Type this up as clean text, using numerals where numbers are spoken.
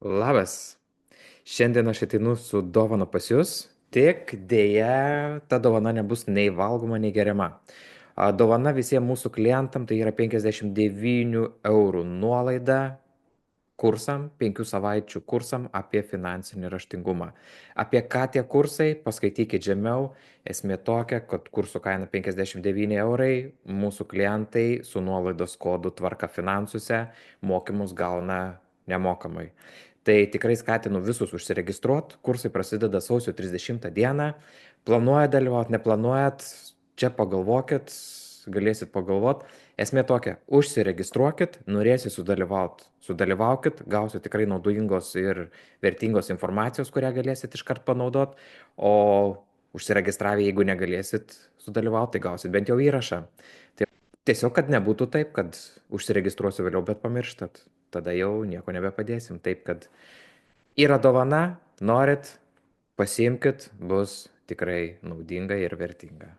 Labas. Šiandien aš ateinu su dovana pas jūs, tik dėja ta dovana nebus nei valgoma, nei geriama. Dovana visiems mūsų klientam tai yra 59 eurų nuolaida kursam, 5 savaičių kursam apie finansinį raštingumą. Apie ką tie kursai, paskaitykit žemiau. Esmė tokia, kad kursų kaina 59 eurai, mūsų klientai su nuolaidos kodu tvarka finansuose mokymus gauna nemokamai. Tai tikrai skatinu visus užsiregistruoti. Kursai prasideda sausio 30 dieną. Planuojat dalyvauti, neplanuojat, čia pagalvokit, galėsit pagalvoti. Esmė tokia, užsiregistruokit, norėsit sudalyvauti, sudalyvaukit, gausit tikrai naudingos ir vertingos informacijos, kurią galėsit iškart panaudoti, o užsiregistravę, jeigu negalėsit sudalyvauti, tai gausit bent jau įrašą. Tai tiesiog, kad nebūtų taip, kad užsiregistruosiu vėliau, bet pamirštat, tada jau nieko nebepadėsim. Taip, kad yra dovana, norit, pasiimkit, bus tikrai naudinga ir vertinga.